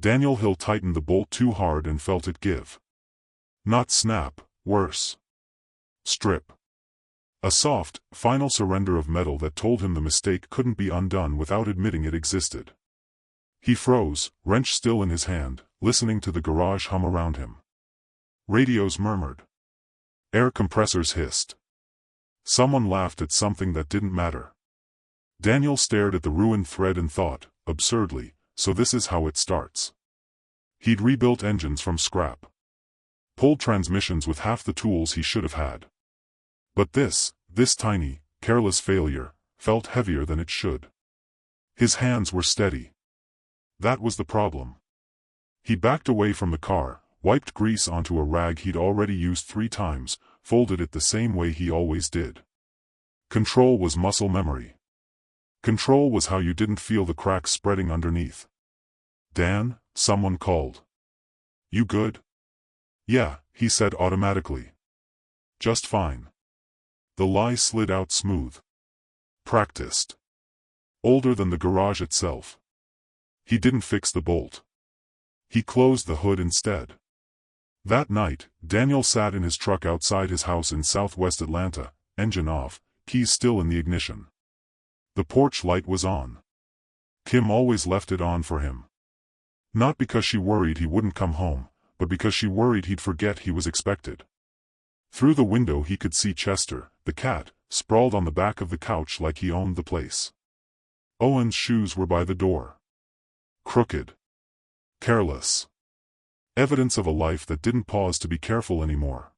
Daniel Hill tightened the bolt too hard and felt it give. Not snap, worse. Strip. A soft, final surrender of metal that told him the mistake couldn't be undone without admitting it existed. He froze, wrench still in his hand, listening to the garage hum around him. Radios murmured. Air compressors hissed. Someone laughed at something that didn't matter. Daniel stared at the ruined thread and thought, absurdly, so this is how it starts. He'd rebuilt engines from scrap. Pulled transmissions with half the tools he should have had. But this tiny, careless failure, felt heavier than it should. His hands were steady. That was the problem. He backed away from the car, wiped grease onto a rag he'd already used 3 times, folded it the same way he always did. Control was muscle memory. Control was how you didn't feel the cracks spreading underneath. Dan, someone called. You good? Yeah, he said automatically. Just fine. The lie slid out smooth. Practiced. Older than the garage itself. He didn't fix the bolt. He closed the hood instead. That night, Daniel sat in his truck outside his house in southwest Atlanta, engine off, keys still in the ignition. The porch light was on. Kim always left it on for him. Not because she worried he wouldn't come home, but because she worried he'd forget he was expected. Through the window he could see Chester, the cat, sprawled on the back of the couch like he owned the place. Owen's shoes were by the door. Crooked. Careless. Evidence of a life that didn't pause to be careful anymore.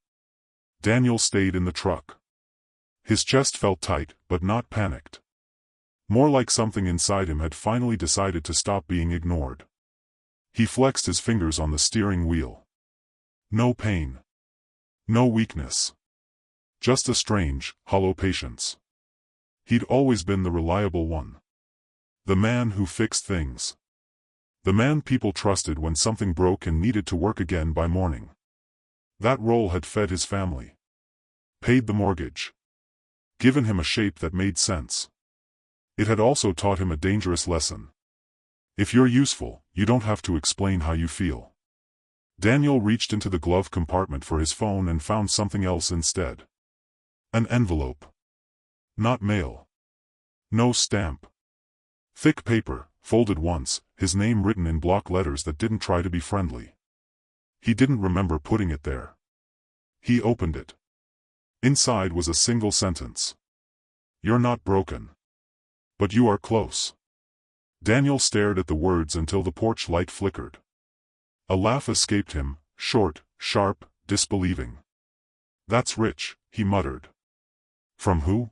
Daniel stayed in the truck. His chest felt tight, but not panicked. More like something inside him had finally decided to stop being ignored. He flexed his fingers on the steering wheel. No pain. No weakness. Just a strange, hollow patience. He'd always been the reliable one. The man who fixed things. The man people trusted when something broke and needed to work again by morning. That role had fed his family. Paid the mortgage. Given him a shape that made sense. It had also taught him a dangerous lesson. If you're useful, you don't have to explain how you feel. Daniel reached into the glove compartment for his phone and found something else instead. An envelope. Not mail. No stamp. Thick paper, folded once, his name written in block letters that didn't try to be friendly. He didn't remember putting it there. He opened it. Inside was a single sentence. You're not broken. But you are close. Daniel stared at the words until the porch light flickered. A laugh escaped him, short, sharp, disbelieving. That's rich, he muttered. From who?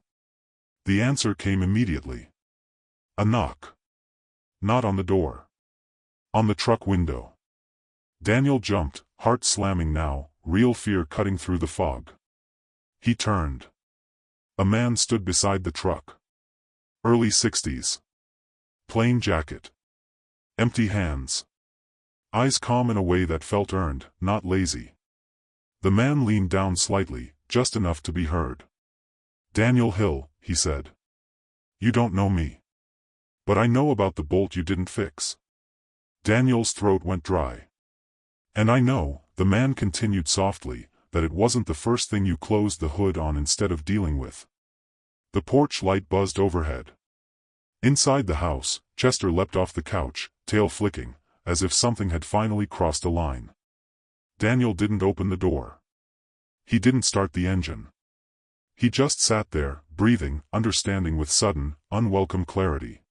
The answer came immediately. A knock. Not on the door. On the truck window. Daniel jumped, heart slamming now, real fear cutting through the fog. He turned. A man stood beside the truck. Early 60s. Plain jacket. Empty hands. Eyes calm in a way that felt earned, not lazy. The man leaned down slightly, just enough to be heard. Daniel Hill, he said. You don't know me. But I know about the bolt you didn't fix. Daniel's throat went dry. And I know, the man continued softly, that it wasn't the first thing you closed the hood on instead of dealing with. The porch light buzzed overhead. Inside the house, Chester leapt off the couch, tail flicking, as if something had finally crossed a line. Daniel didn't open the door. He didn't start the engine. He just sat there, breathing, understanding with sudden, unwelcome clarity.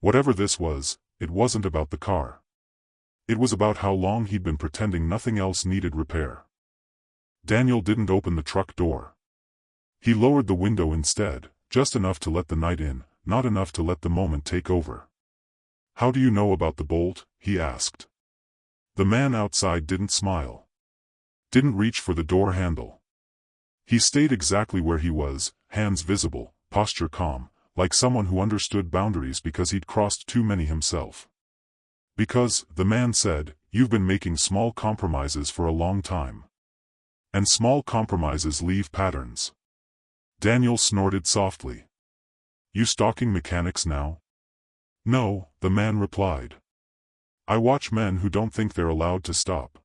Whatever this was, it wasn't about the car. It was about how long he'd been pretending nothing else needed repair. Daniel didn't open the truck door. He lowered the window instead, just enough to let the night in, not enough to let the moment take over. How do you know about the bolt? He asked. The man outside didn't smile. Didn't reach for the door handle. He stayed exactly where he was, hands visible, posture calm, like someone who understood boundaries because he'd crossed too many himself. Because, the man said, you've been making small compromises for a long time. And small compromises leave patterns. Daniel snorted softly. You stalking mechanics now? No, the man replied. I watch men who don't think they're allowed to stop.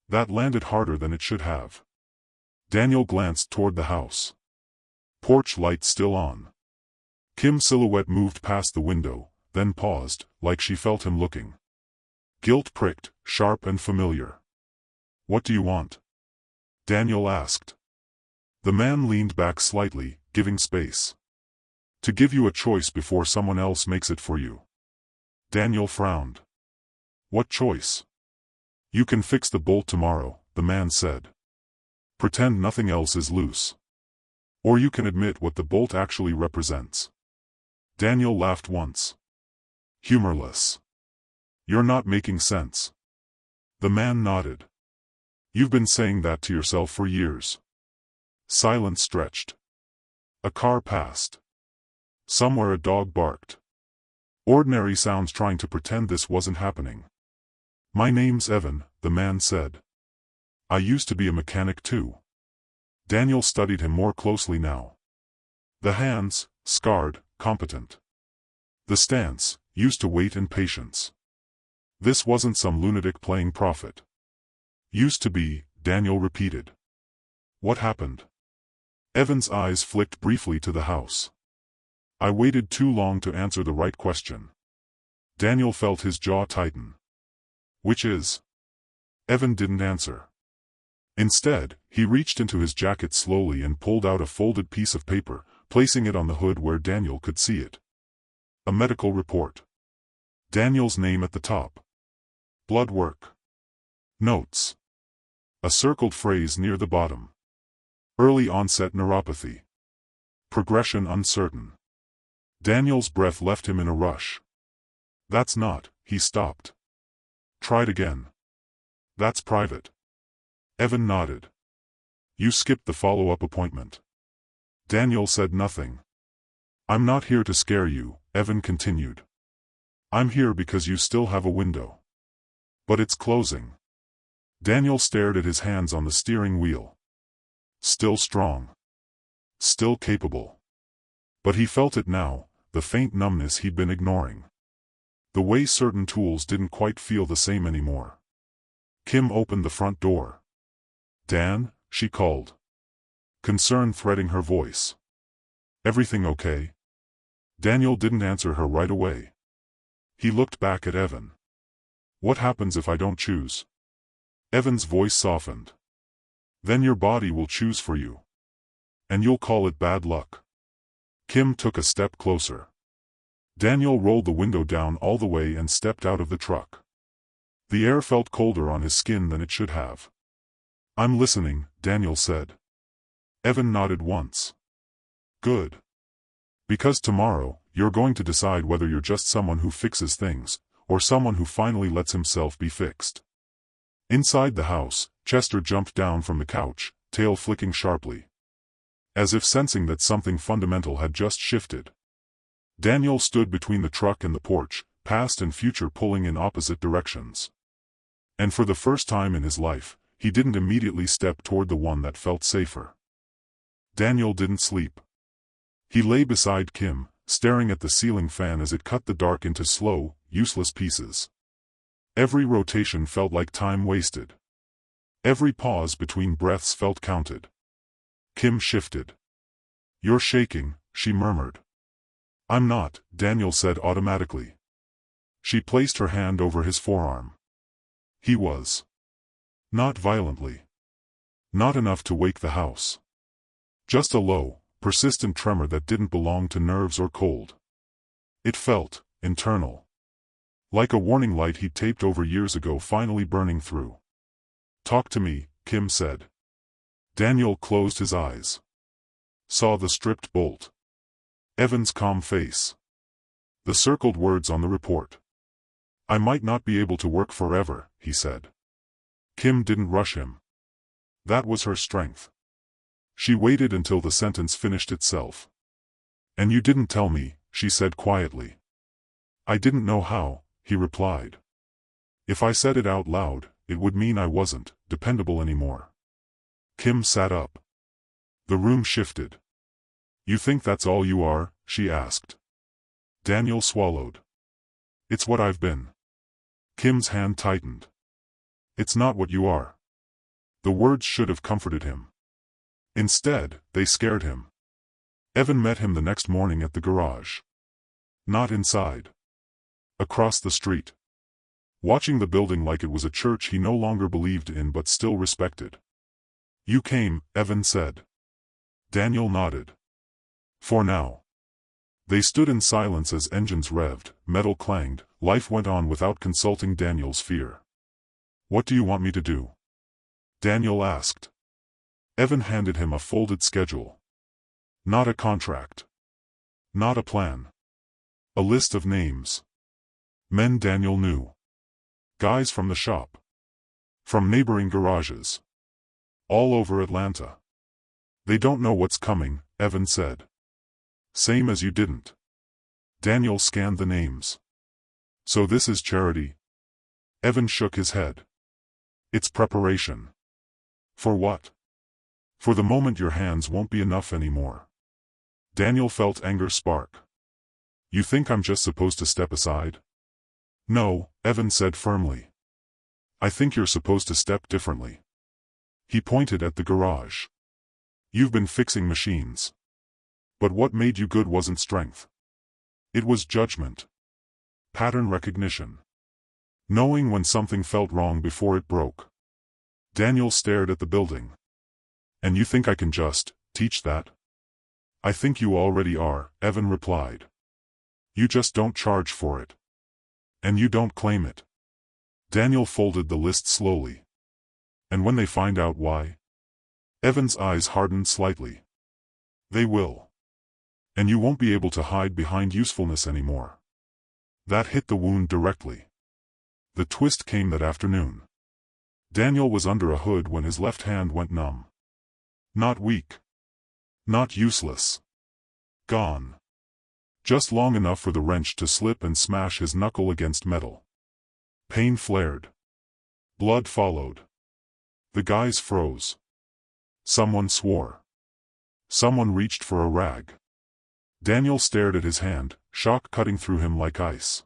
That landed harder than it should have. Daniel glanced toward the house. Porch light still on. Kim's silhouette moved past the window, then paused, like she felt him looking. Guilt pricked, sharp and familiar. What do you want? Daniel asked. The man leaned back slightly, giving space. To give you a choice before someone else makes it for you. Daniel frowned. What choice? You can fix the bolt tomorrow, the man said. Pretend nothing else is loose. Or you can admit what the bolt actually represents. Daniel laughed once. Humorless. You're not making sense. The man nodded. You've been saying that to yourself for years. Silence stretched. A car passed. Somewhere a dog barked. Ordinary sounds trying to pretend this wasn't happening. My name's Evan, the man said. I used to be a mechanic too. Daniel studied him more closely now. The hands, scarred, competent. The stance, used to weight and patience. This wasn't some lunatic playing prophet. Used to be, Daniel repeated. What happened? Evan's eyes flicked briefly to the house. I waited too long to answer the right question. Daniel felt his jaw tighten. Which is? Evan didn't answer. Instead, he reached into his jacket slowly and pulled out a folded piece of paper, placing it on the hood where Daniel could see it. A medical report. Daniel's name at the top. Blood work. Notes. A circled phrase near the bottom. Early onset neuropathy. Progression uncertain. Daniel's breath left him in a rush. That's not, he stopped. Tried again. That's private. Evan nodded. You skipped the follow-up appointment. Daniel said nothing. I'm not here to scare you, Evan continued. I'm here because you still have a window. But it's closing. Daniel stared at his hands on the steering wheel. Still strong. Still capable. But he felt it now, the faint numbness he'd been ignoring. The way certain tools didn't quite feel the same anymore. Kim opened the front door. Dan, she called. Concern threading her voice. Everything okay? Daniel didn't answer her right away. He looked back at Evan. What happens if I don't choose? Evan's voice softened. Then your body will choose for you. And you'll call it bad luck. Kim took a step closer. Daniel rolled the window down all the way and stepped out of the truck. The air felt colder on his skin than it should have. I'm listening, Daniel said. Evan nodded once. Good. Because tomorrow, you're going to decide whether you're just someone who fixes things, or someone who finally lets himself be fixed. Inside the house, Chester jumped down from the couch, tail flicking sharply. As if sensing that something fundamental had just shifted. Daniel stood between the truck and the porch, past and future pulling in opposite directions. And for the first time in his life, he didn't immediately step toward the one that felt safer. Daniel didn't sleep. He lay beside Kim, staring at the ceiling fan as it cut the dark into slow, useless pieces. Every rotation felt like time wasted. Every pause between breaths felt counted. Kim shifted. You're shaking, she murmured. I'm not, Daniel said automatically. She placed her hand over his forearm. He was. Not violently. Not enough to wake the house. Just a low, persistent tremor that didn't belong to nerves or cold. It felt internal. Like a warning light he'd taped over years ago finally burning through. Talk to me, Kim said. Daniel closed his eyes. Saw the stripped bolt. Evan's calm face. The circled words on the report. I might not be able to work forever, he said. Kim didn't rush him. That was her strength. She waited until the sentence finished itself. And you didn't tell me, she said quietly. I didn't know how, he replied. If I said it out loud, it would mean I wasn't dependable anymore. Kim sat up. The room shifted. You think that's all you are? She asked. Daniel swallowed. It's what I've been. Kim's hand tightened. It's not what you are. The words should have comforted him. Instead, they scared him. Evan met him the next morning at the garage. Not inside. Across the street. Watching the building like it was a church he no longer believed in but still respected. You came, Evan said. Daniel nodded. For now. They stood in silence as engines revved, metal clanged, life went on without consulting Daniel's fear. What do you want me to do? Daniel asked. Evan handed him a folded schedule. Not a contract. Not a plan. A list of names. Men Daniel knew. Guys from the shop. From neighboring garages. All over Atlanta. They don't know what's coming, Evan said. Same as you didn't. Daniel scanned the names. So this is charity? Evan shook his head. It's preparation. For what? For the moment your hands won't be enough anymore. Daniel felt anger spark. You think I'm just supposed to step aside? No, Evan said firmly. I think you're supposed to step differently. He pointed at the garage. You've been fixing machines. But what made you good wasn't strength. It was judgment. Pattern recognition. Knowing when something felt wrong before it broke. Daniel stared at the building. And you think I can just teach that? I think you already are, Evan replied. You just don't charge for it. And you don't claim it. Daniel folded the list slowly. And when they find out why? Evan's eyes hardened slightly. They will. And you won't be able to hide behind usefulness anymore. That hit the wound directly. The twist came that afternoon. Daniel was under a hood when his left hand went numb. Not weak. Not useless. Gone. Just long enough for the wrench to slip and smash his knuckle against metal. Pain flared. Blood followed. The guys froze. Someone swore. Someone reached for a rag. Daniel stared at his hand, shock cutting through him like ice.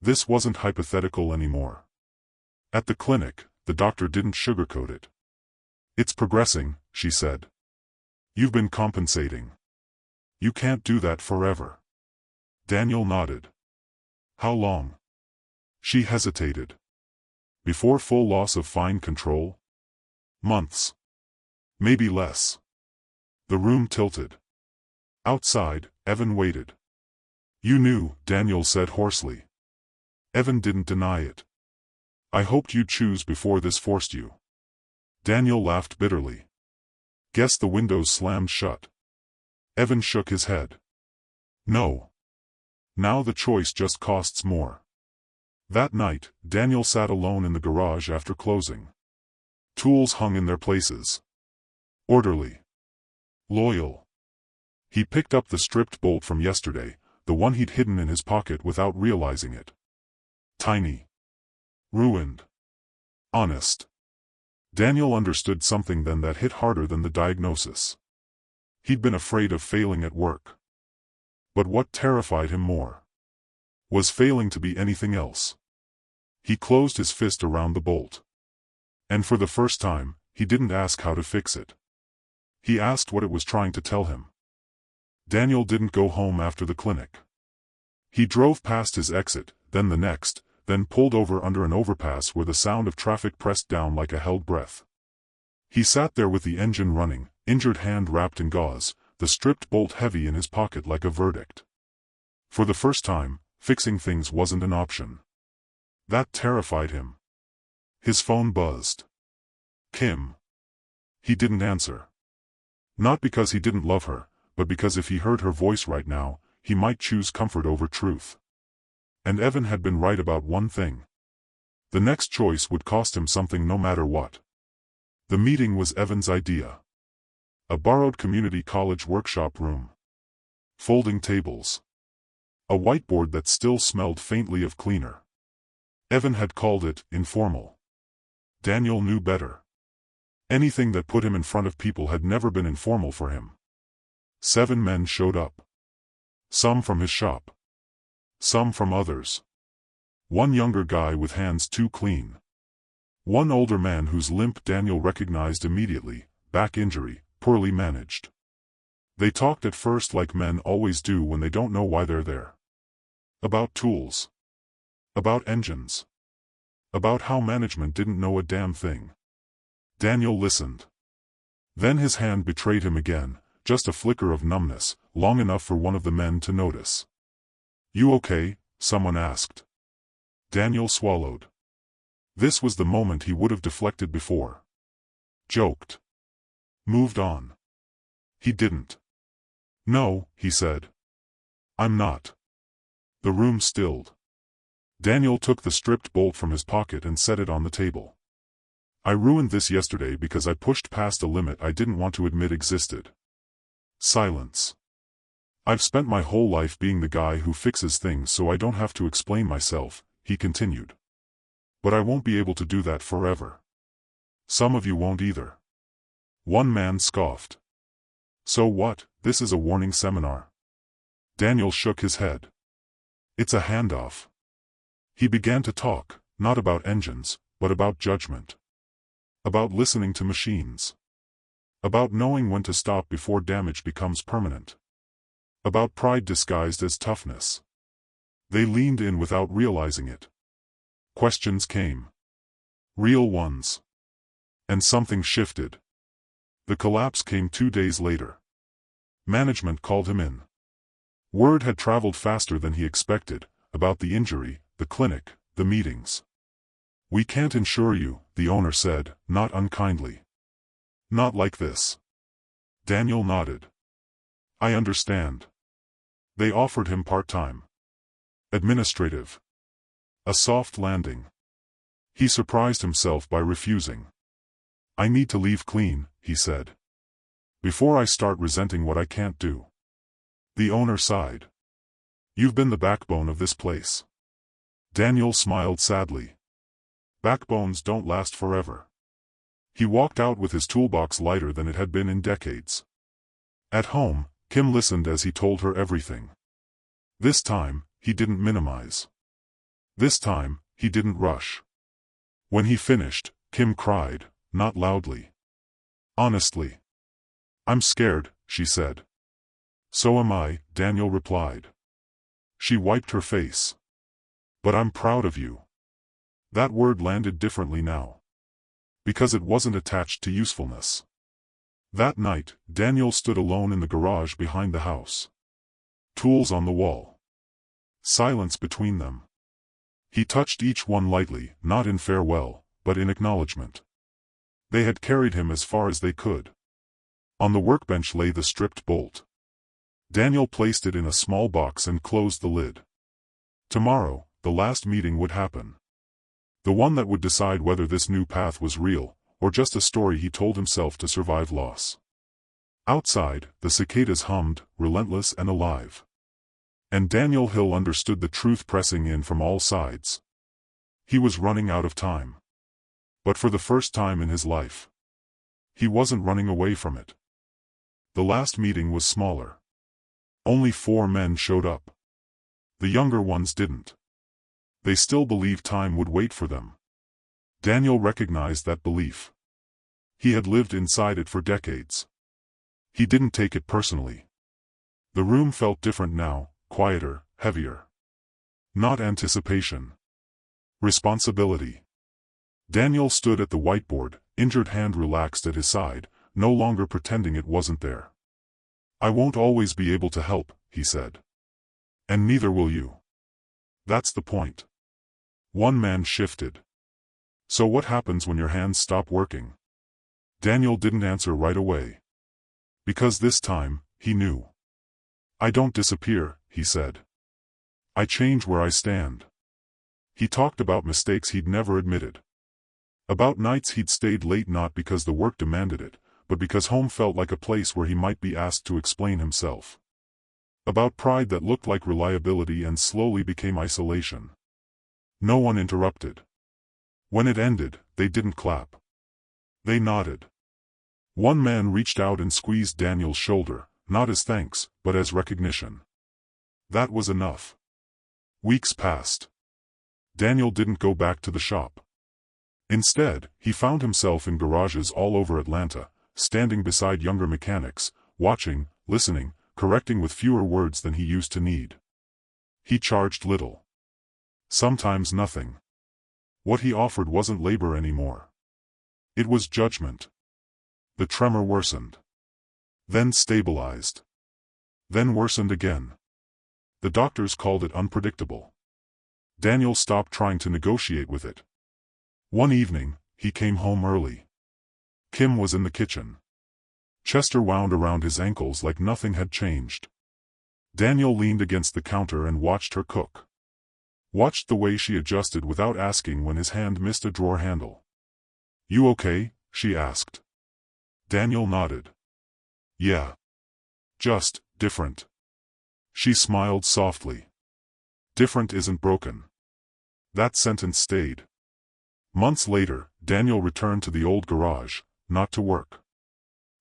This wasn't hypothetical anymore. At the clinic, the doctor didn't sugarcoat it. It's progressing, she said. You've been compensating. You can't do that forever. Daniel nodded. How long? She hesitated. Before full loss of fine control? Months. Maybe less. The room tilted. Outside, Evan waited. You knew, Daniel said hoarsely. Evan didn't deny it. I hoped you'd choose before this forced you. Daniel laughed bitterly. Guess the windows slammed shut. Evan shook his head. No. Now the choice just costs more. That night, Daniel sat alone in the garage after closing. Tools hung in their places. Orderly. Loyal. He picked up the stripped bolt from yesterday, the one he'd hidden in his pocket without realizing it. Tiny. Ruined. Honest. Daniel understood something then that hit harder than the diagnosis. He'd been afraid of failing at work. But what terrified him more was failing to be anything else. He closed his fist around the bolt. And for the first time, he didn't ask how to fix it. He asked what it was trying to tell him. Daniel didn't go home after the clinic. He drove past his exit, then the next, then pulled over under an overpass where the sound of traffic pressed down like a held breath. He sat there with the engine running, injured hand wrapped in gauze, the stripped bolt heavy in his pocket like a verdict. For the first time, fixing things wasn't an option. That terrified him. His phone buzzed. Kim. He didn't answer. Not because he didn't love her, but because if he heard her voice right now, he might choose comfort over truth. And Evan had been right about one thing. The next choice would cost him something no matter what. The meeting was Evan's idea. A borrowed community college workshop room. Folding tables. A whiteboard that still smelled faintly of cleaner. Evan had called it informal. Daniel knew better. Anything that put him in front of people had never been informal for him. 7 men showed up. Some from his shop. Some from others. One younger guy with hands too clean. One older man whose limp Daniel recognized immediately, back injury, poorly managed. They talked at first like men always do when they don't know why they're there. About tools. About engines. About how management didn't know a damn thing. Daniel listened. Then his hand betrayed him again, just a flicker of numbness, long enough for one of the men to notice. "You okay?" someone asked. Daniel swallowed. This was the moment he would have deflected before. Joked. Moved on. He didn't. "No," he said. "I'm not." The room stilled. Daniel took the stripped bolt from his pocket and set it on the table. "I ruined this yesterday because I pushed past a limit I didn't want to admit existed." Silence. "I've spent my whole life being the guy who fixes things so I don't have to explain myself," he continued. "But I won't be able to do that forever. Some of you won't either." One man scoffed. "So what, this is a warning seminar?" Daniel shook his head. "It's a handoff." He began to talk, not about engines, but about judgment. About listening to machines. About knowing when to stop before damage becomes permanent. About pride disguised as toughness. They leaned in without realizing it. Questions came. Real ones. And something shifted. The collapse came 2 days later. Management called him in. Word had traveled faster than he expected, about the injury, the clinic, the meetings. "We can't insure you," the owner said, not unkindly. "Not like this." Daniel nodded. "I understand." They offered him part-time. Administrative. A soft landing. He surprised himself by refusing. "I need to leave clean," he said. "Before I start resenting what I can't do." The owner sighed. "You've been the backbone of this place." Daniel smiled sadly. Backbones don't last forever. He walked out with his toolbox lighter than it had been in decades. At home, Kim listened as he told her everything. This time, he didn't minimize. This time, he didn't rush. When he finished, Kim cried, not loudly. Honestly. "I'm scared," she said. "So am I," Daniel replied. She wiped her face. "But I'm proud of you." That word landed differently now. Because it wasn't attached to usefulness. That night, Daniel stood alone in the garage behind the house. Tools on the wall. Silence between them. He touched each one lightly, not in farewell, but in acknowledgement. They had carried him as far as they could. On the workbench lay the stripped bolt. Daniel placed it in a small box and closed the lid. Tomorrow, the last meeting would happen. The one that would decide whether this new path was real, or just a story he told himself to survive loss. Outside, the cicadas hummed, relentless and alive. And Daniel Hill understood the truth pressing in from all sides. He was running out of time. But for the first time in his life, he wasn't running away from it. The last meeting was smaller. Only 4 men showed up. The younger ones didn't. They still believed time would wait for them. Daniel recognized that belief. He had lived inside it for decades. He didn't take it personally. The room felt different now, quieter, heavier. Not anticipation. Responsibility. Daniel stood at the whiteboard, injured hand relaxed at his side, no longer pretending it wasn't there. "I won't always be able to help," he said. "And neither will you. That's the point." One man shifted. "So what happens when your hands stop working?" Daniel didn't answer right away. Because this time, he knew. "I don't disappear," he said. "I change where I stand." He talked about mistakes he'd never admitted. About nights he'd stayed late not because the work demanded it, but because home felt like a place where he might be asked to explain himself. About pride that looked like reliability and slowly became isolation. No one interrupted. When it ended, they didn't clap. They nodded. One man reached out and squeezed Daniel's shoulder, not as thanks, but as recognition. That was enough. Weeks passed. Daniel didn't go back to the shop. Instead, he found himself in garages all over Atlanta, standing beside younger mechanics, watching, listening, correcting with fewer words than he used to need. He charged little. Sometimes nothing. What he offered wasn't labor anymore. It was judgment. The tremor worsened. Then stabilized. Then worsened again. The doctors called it unpredictable. Daniel stopped trying to negotiate with it. One evening, he came home early. Kim was in the kitchen. Chester wound around his ankles like nothing had changed. Daniel leaned against the counter and watched her cook. Watched the way she adjusted without asking when his hand missed a drawer handle. "You okay?" she asked. Daniel nodded. "Yeah. Just different." She smiled softly. Different isn't broken. That sentence stayed. Months later, Daniel returned to the old garage, not to work.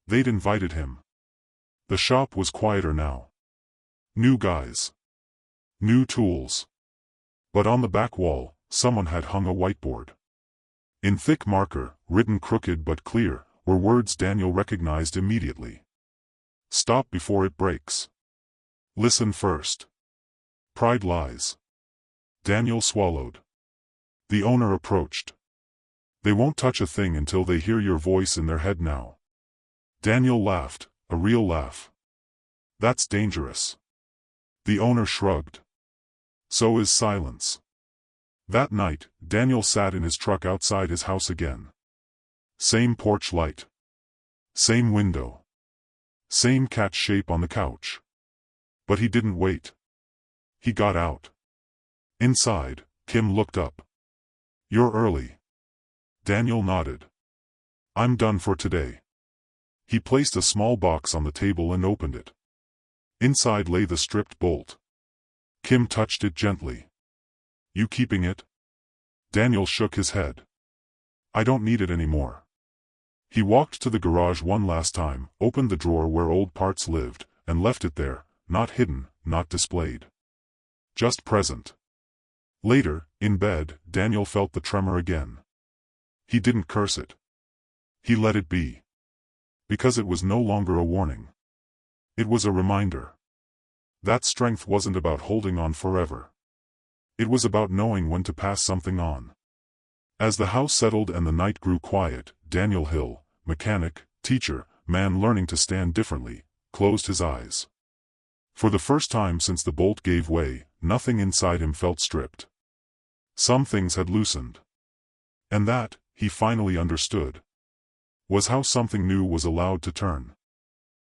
They'd invited him. The shop was quieter now. New guys. New tools. But on the back wall, someone had hung a whiteboard. In thick marker, written crooked but clear, were words Daniel recognized immediately. "Stop before it breaks. Listen first. Pride lies." Daniel swallowed. The owner approached. "They won't touch a thing until they hear your voice in their head now." Daniel laughed, a real laugh. "That's dangerous." The owner shrugged. "So is silence." That night, Daniel sat in his truck outside his house again. Same porch light. Same window. Same cat shape on the couch. But he didn't wait. He got out. Inside, Kim looked up. "You're early." Daniel nodded. "I'm done for today." He placed a small box on the table and opened it. Inside lay the stripped bolt. Kim touched it gently. "You keeping it?" Daniel shook his head. "I don't need it anymore." He walked to the garage one last time, opened the drawer where old parts lived, and left it there, not hidden, not displayed. Just present. Later, in bed, Daniel felt the tremor again. He didn't curse it. He let it be. Because it was no longer a warning. It was a reminder. That strength wasn't about holding on forever. It was about knowing when to pass something on. As the house settled and the night grew quiet, Daniel Hill, mechanic, teacher, man learning to stand differently, closed his eyes. For the first time since the bolt gave way, nothing inside him felt stripped. Some things had loosened. And that, he finally understood, was how something new was allowed to turn.